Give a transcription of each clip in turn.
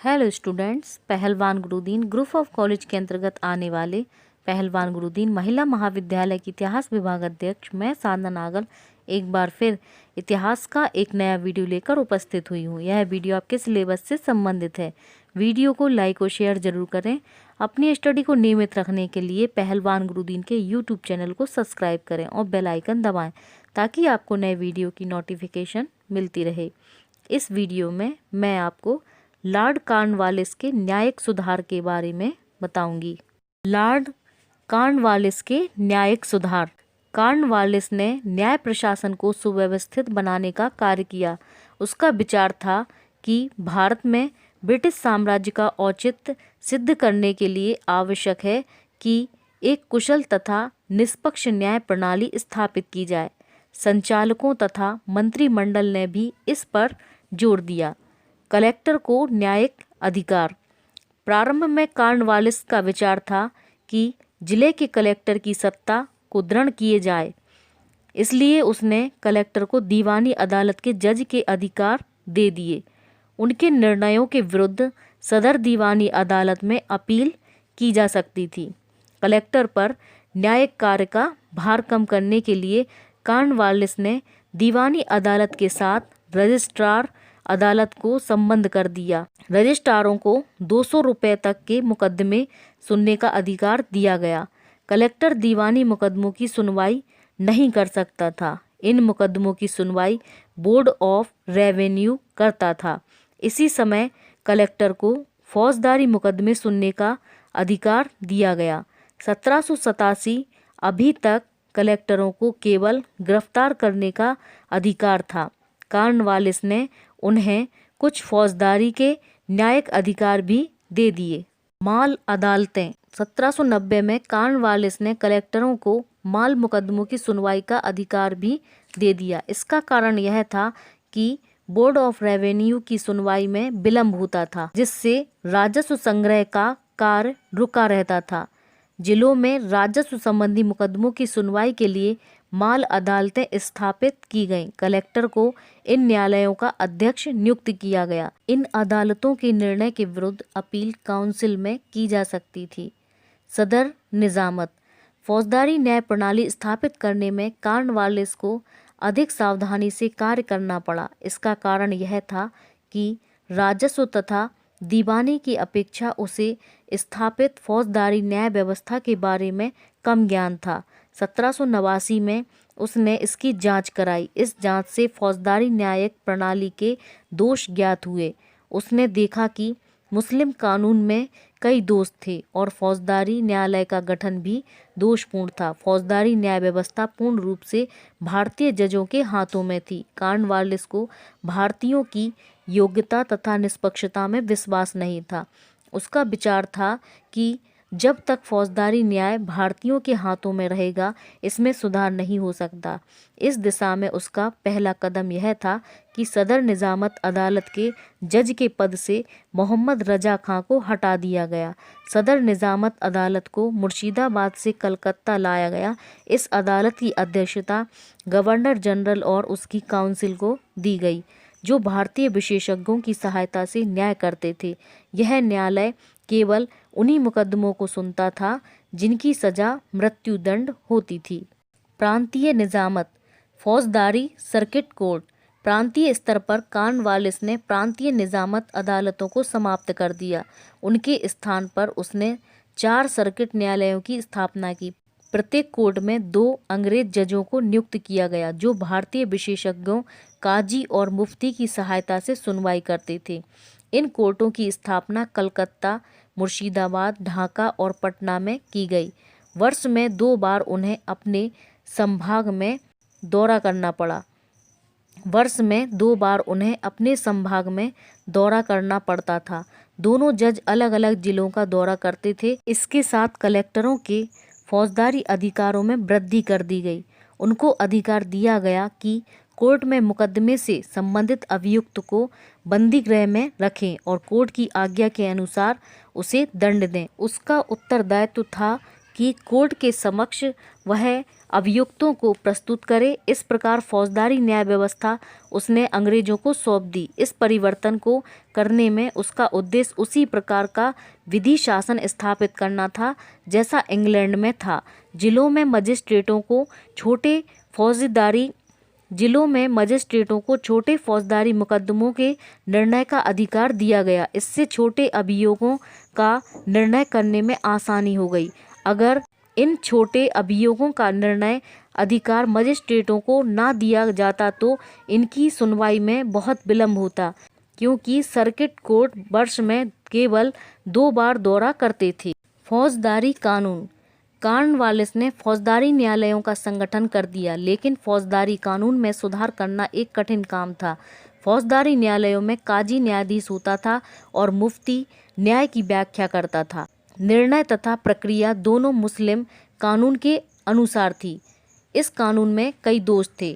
Hello students, पहलवान Gurudeen group of college के अंतर्गत आने वाले पहलवान गुरुदीन महिला महाविद्यालय की इतिहास विभाग अध्यक्ष मैं साधना नागल एक बार फिर इतिहास का एक नया वीडियो लेकर उपस्थित हुई हूँ। यह वीडियो आपके सिलेबस से संबंधित है। वीडियो को लाइक और शेयर जरूर करें। अपनी स्टडी को नियमित रखने के लिए पहलवान गुरुदीन के यूट्यूब चैनल को सब्सक्राइब करें और बेल आइकन दबाएं ताकि आपको नए वीडियो की नोटिफिकेशन मिलती रहे। इस वीडियो में मैं आपको लॉर्ड कॉर्नवालिस के न्यायिक सुधार के बारे में बताऊंगी। लॉर्ड कॉर्नवालिस के न्यायिक सुधार। कॉर्नवालिस ने न्याय प्रशासन को सुव्यवस्थित बनाने का कार्य किया। उसका विचार था कि भारत में ब्रिटिश साम्राज्य का औचित्य सिद्ध करने के लिए आवश्यक है कि एक कुशल तथा निष्पक्ष न्याय प्रणाली स्थापित की जाए। संचालकों तथा मंत्रिमंडल ने भी इस पर जोर दिया। कलेक्टर को न्यायिक अधिकार। प्रारंभ में कॉर्नवालिस का विचार था कि जिले के कलेक्टर की सत्ता को दृढ़ किए जाए, इसलिए उसने कलेक्टर को दीवानी अदालत के जज के अधिकार दे दिए। उनके निर्णयों के विरुद्ध सदर दीवानी अदालत में अपील की जा सकती थी। कलेक्टर पर न्यायिक कार्य का भार कम करने के लिए कॉर्नवालिस ने दीवानी अदालत के साथ रजिस्ट्रार अदालत को संबद्ध कर दिया। रजिस्ट्रारों को 200 रुपये तक के मुकदमे सुनने का अधिकार दिया गया। कलेक्टर दीवानी मुकदमों की सुनवाई नहीं कर सकता था। इन मुकदमों की सुनवाई बोर्ड ऑफ रेवेन्यू करता था। इसी समय कलेक्टर को फौजदारी मुकदमे सुनने का अधिकार दिया गया। 1787 अभी तक कलेक्टरों को केवल गिरफ्तार करने का अधिकार था। कॉर्नवालिस ने उन्हें कुछ फौजदारी के न्यायिक अधिकार भी दे दिए। माल अदालतें। 1790 में कॉर्नवालिस ने कलेक्टरों को माल मुकदमों की सुनवाई का अधिकार भी दे दिया। इसका कारण यह था कि बोर्ड ऑफ रेवेन्यू की सुनवाई में विलंब होता था, जिससे राजस्व संग्रह का कार्य रुका रहता था। जिलों में राजस्व संबंधी मुकदमों की सुनवाई के लिए माल अदालतें स्थापित की गईं। कलेक्टर को इन न्यायालयों का अध्यक्ष नियुक्त किया गया। इन अदालतों के निर्णय के विरुद्ध अपील काउंसिल में की जा सकती थी। सदर निजामत। फौजदारी न्याय प्रणाली स्थापित करने में कॉर्नवालिस को अधिक सावधानी से कार्य करना पड़ा। इसका कारण यह था कि राजस्व तथा दीवानी की अपेक्षा उसे स्थापित फौजदारी न्याय व्यवस्था के बारे में कम ज्ञान था। 1789 में उसने इसकी जांच कराई। इस जांच से फौजदारी न्यायिक प्रणाली के दोष ज्ञात हुए। उसने देखा कि मुस्लिम कानून में कई दोष थे और फौजदारी न्यायालय का गठन भी दोषपूर्ण था। फौजदारी न्याय व्यवस्था पूर्ण रूप से भारतीय जजों के हाथों में थी। कॉर्नवालिस को भारतीयों की योग्यता तथा निष्पक्षता में विश्वास नहीं था। उसका विचार था कि जब तक फौजदारी न्याय भारतीयों के हाथों में रहेगा, इसमें सुधार नहीं हो सकता। इस दिशा में उसका पहला कदम यह था कि सदर निजामत अदालत के जज के पद से मोहम्मद रजा खां को हटा दिया गया। सदर निजामत अदालत को मुर्शिदाबाद से कलकत्ता लाया गया। इस अदालत की अध्यक्षता गवर्नर जनरल और उसकी काउंसिल को दी गई, जो भारतीय विशेषज्ञों की सहायता से न्याय करते थे। यह न्यायालय केवल उन्हीं मुकदमों को सुनता था जिनकी सजा मृत्युदंड होती थी। प्रांतीय निजामत। फौजदारी सर्किट कोर्ट। प्रांतीय स्तर पर कॉर्नवालिस ने प्रांतीय निजामत अदालतों को समाप्त कर दिया। उनके स्थान पर उसने 4 सर्किट न्यायालयों की स्थापना की। प्रत्येक कोर्ट में 2 अंग्रेज जजों को नियुक्त किया गया, जो भारतीय विशेषज्ञों, काजी और मुफ्ती की सहायता से सुनवाई करते थे। इन कोर्टों की स्थापना कलकत्ता, मुर्शिदाबाद, ढाका और पटना में की गई। वर्ष में 2 बार उन्हें अपने संभाग में दौरा करना पड़ा। था। दोनों जज अलग अलग जिलों का दौरा करते थे। इसके साथ कलेक्टरों के फौजदारी अधिकारों में वृद्धि कर दी गई। उनको अधिकार दिया गया कि कोर्ट में मुकदमे से संबंधित अभियुक्त को बंदी गृह में रखें और कोर्ट की आज्ञा के अनुसार उसे दंड दें। उसका उत्तरदायित्व था कि कोर्ट के समक्ष वह अभियुक्तों को प्रस्तुत करे। इस प्रकार फौजदारी न्याय व्यवस्था उसने अंग्रेजों को सौंप दी। इस परिवर्तन को करने में उसका उद्देश्य उसी प्रकार का विधि शासन स्थापित करना था जैसा इंग्लैंड में था। जिलों में मजिस्ट्रेटों को छोटे फौजदारी मुकदमों के निर्णय का अधिकार दिया गया। इससे छोटे अभियोगों का निर्णय करने में आसानी हो गई। अगर इन छोटे अभियोगों का निर्णय अधिकार मजिस्ट्रेटों को ना दिया जाता तो इनकी सुनवाई में बहुत विलम्ब होता, क्योंकि सर्किट कोर्ट वर्ष में केवल 2 बार दौरा करते थे। फौजदारी कानून। कॉर्नवालिस ने फौजदारी न्यायालयों का संगठन कर दिया, लेकिन फौजदारी कानून में सुधार करना एक कठिन काम था। फौजदारी न्यायालयों में काजी न्यायाधीश होता था और मुफ्ती न्याय की व्याख्या करता था। निर्णय तथा प्रक्रिया दोनों मुस्लिम कानून के अनुसार थी। इस कानून में कई दोष थे।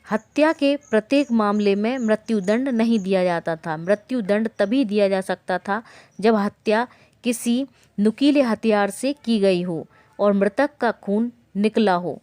हत्या के प्रत्येक मामले में मृत्युदंड नहीं दिया जाता था। मृत्युदंड तभी दिया जा सकता था जब हत्या किसी नुकीले हथियार से की गई हो और मृतक का खून निकला हो।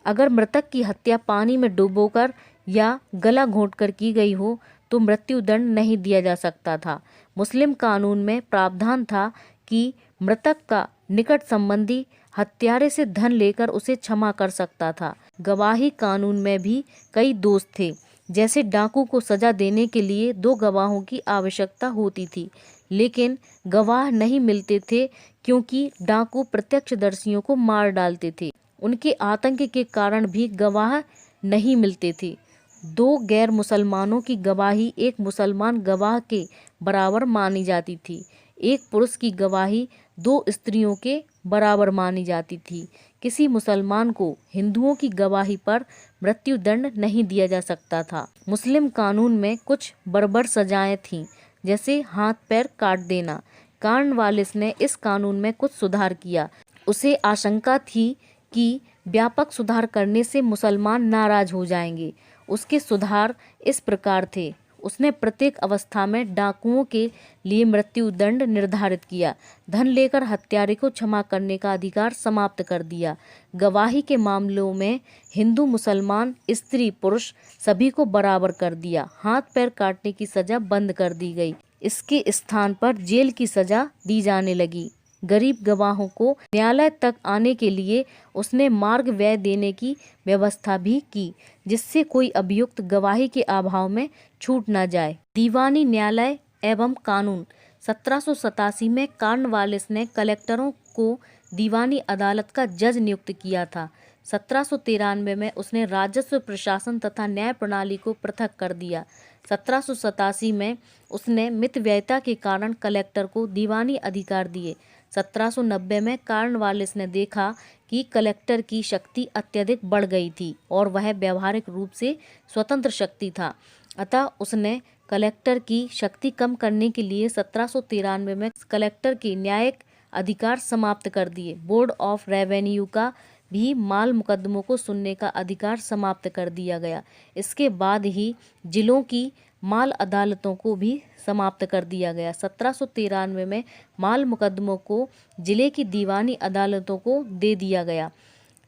अगर मृतक की हत्या पानी में डुबोकर या गला घोंटकर की गई हो तो मृत्युदंड नहीं दिया जा सकता था। मुस्लिम कानून में प्रावधान था कि मृतक का निकट संबंधी हत्यारे से धन लेकर उसे क्षमा कर सकता था। गवाही कानून में भी कई दोष थे। जैसे डाकू को सजा देने के लिए 2 गवाहों की आवश्यकता होती थी, लेकिन गवाह नहीं मिलते थे क्योंकि डाकू प्रत्यक्षदर्शियों को मार डालते थे। उनके आतंक के कारण भी गवाह नहीं मिलते थे। 2 गैर मुसलमानों की गवाही एक मुसलमान गवाह के बराबर मानी जाती थी। एक पुरुष की गवाही 2 स्त्रियों के बराबर मानी जाती थी। किसी मुसलमान को हिंदुओं की गवाही पर मृत्युदंड नहीं दिया जा सकता था। मुस्लिम कानून में कुछ बर्बर सजाएं थीं, जैसे हाथ पैर काट देना। कॉर्नवालिस ने इस कानून में कुछ सुधार किया। उसे आशंका थी कि व्यापक सुधार करने से मुसलमान नाराज हो जाएंगे। उसके सुधार इस प्रकार थे। उसने प्रत्येक अवस्था में डाकुओं के लिए मृत्युदंड निर्धारित किया। धन लेकर हत्यारे को क्षमा करने का अधिकार समाप्त कर दिया। गवाही के मामलों में हिंदू मुसलमान स्त्री पुरुष सभी को बराबर कर दिया। हाथ पैर काटने की सजा बंद कर दी गई। इसके स्थान पर जेल की सजा दी जाने लगी। गरीब गवाहों को न्यायालय तक आने के लिए उसने मार्ग व्यय देने की व्यवस्था भी की, जिससे कोई अभियुक्त गवाही के अभाव में छूट न जाए। दीवानी न्यायालय एवं कानून। 1787 में कॉर्नवालिस ने कलेक्टरों को दीवानी अदालत का जज नियुक्त किया था। 1793 में उसने राजस्व प्रशासन तथा न्याय प्रणाली को पृथक कर दिया। 1787 में उसने मितव्ययिता के कारण कलेक्टर को दीवानी अधिकार दिए। 1790 में कॉर्नवालिस ने देखा कि कलेक्टर की शक्ति अत्यधिक बढ़ गई थी और वह व्यावहारिक रूप से स्वतंत्र शक्ति था। अतः उसने कलेक्टर की शक्ति कम करने के लिए 1793 में कलेक्टर के न्यायिक अधिकार समाप्त कर दिए। बोर्ड ऑफ रेवेन्यू का भी माल मुकदमों को सुनने का अधिकार समाप्त कर दिया गया। इसके बाद ही जिलों की माल अदालतों को भी समाप्त कर दिया गया। 1793 में माल मुकदमों को जिले की दीवानी अदालतों को दे दिया गया।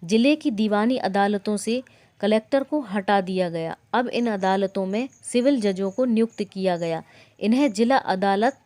जिले की दीवानी अदालतों से कलेक्टर को हटा दिया गया। अब इन अदालतों में सिविल जजों को नियुक्त किया गया। इन्हें जिला अदालत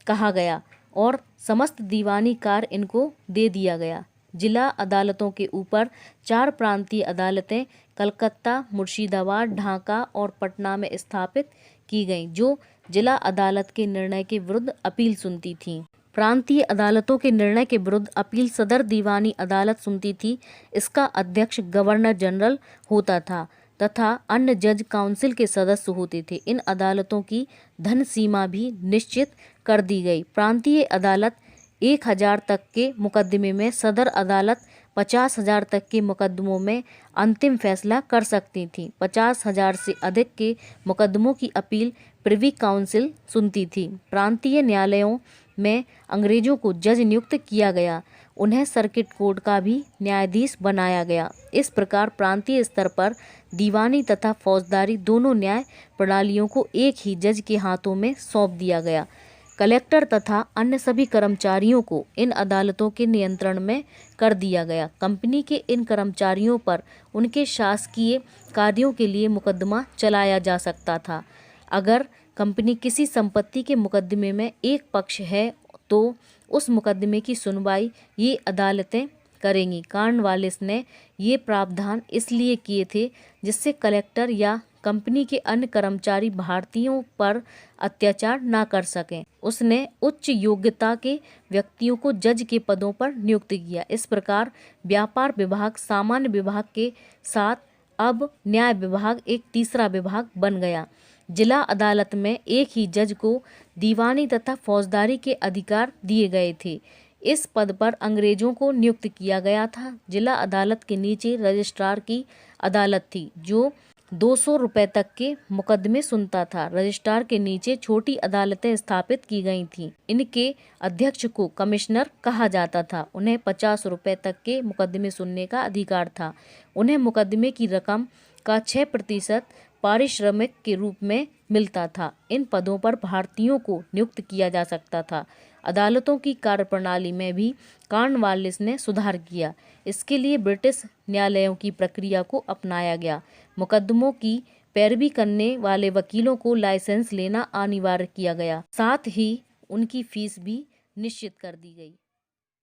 कहा गया और समस्त दीवानी कार्य इनको दे दिया गया। जिला अदालतों के ऊपर 4 प्रांतीय अदालतें कलकत्ता, मुर्शिदाबाद, ढाका और पटना में स्थापित की गईं, जो जिला अदालत के निर्णय के विरुद्ध अपील सुनती थीं। प्रांतीय अदालतों के निर्णय के विरुद्ध अपील सदर दीवानी अदालत सुनती थी। इसका अध्यक्ष गवर्नर जनरल होता था तथा अन्य जज काउंसिल के सदस्य होते थे। इन अदालतों की धन सीमा भी निश्चित कर दी गई। प्रांतीय अदालत 1000 तक के मुकदमे में, सदर अदालत 50,000 तक के मुकदमों में अंतिम फैसला कर सकती थी। 50,000 से अधिक के मुकदमों की अपील प्रिवी काउंसिल सुनती थी। प्रांतीय न्यायालयों में अंग्रेजों को जज नियुक्त किया गया। उन्हें सर्किट कोर्ट का भी न्यायाधीश बनाया गया। इस प्रकार प्रांतीय स्तर पर दीवानी तथा फौजदारी दोनों न्याय प्रणालियों को एक ही जज के हाथों में सौंप दिया गया। कलेक्टर तथा अन्य सभी कर्मचारियों को इन अदालतों के नियंत्रण में कर दिया गया। कंपनी के इन कर्मचारियों पर उनके शासकीय कार्यों के लिए मुकदमा चलाया जा सकता था। अगर कंपनी किसी संपत्ति के मुकदमे में एक पक्ष है तो उस मुकदमे की सुनवाई ये अदालतें करेंगी। कॉर्नवालिस ने ये प्रावधान इसलिए किए थे जिससे कलेक्टर या कंपनी के अन्य कर्मचारी भारतीयों पर अत्याचार न कर सकें। उसने उच्च योग्यता के व्यक्तियों को जज के पदों पर नियुक्त किया। इस प्रकार व्यापार विभाग सामान्य विभाग के साथ अब न्याय विभाग एक तीसरा विभाग बन गया। जिला अदालत में एक ही जज को दीवानी तथा फौजदारी के अधिकार दिए गए थे। इस पद पर अंग्रेजों को नियुक्त किया गया था। जिला अदालत के नीचे रजिस्ट्रार की अदालत थी जो 200 रुपये तक के मुकदमे सुनता था। रजिस्ट्रार के नीचे छोटी अदालतें स्थापित की गई थीं। इनके अध्यक्ष को कमिश्नर कहा जाता था। उन्हें 50 रुपये तक के मुकदमे सुनने का अधिकार था। उन्हें मुकदमे की रकम का 6% पारिश्रमिक के रूप में मिलता था। इन पदों पर भारतीयों को नियुक्त किया जा सकता था। अदालतों की कार्यप्रणाली में भी कॉर्नवालिस ने सुधार किया। इसके लिए ब्रिटिश न्यायालयों की प्रक्रिया को अपनाया गया। मुकदमों की पैरवी करने वाले वकीलों को लाइसेंस लेना अनिवार्य किया गया। साथ ही उनकी फीस भी निश्चित कर दी गई।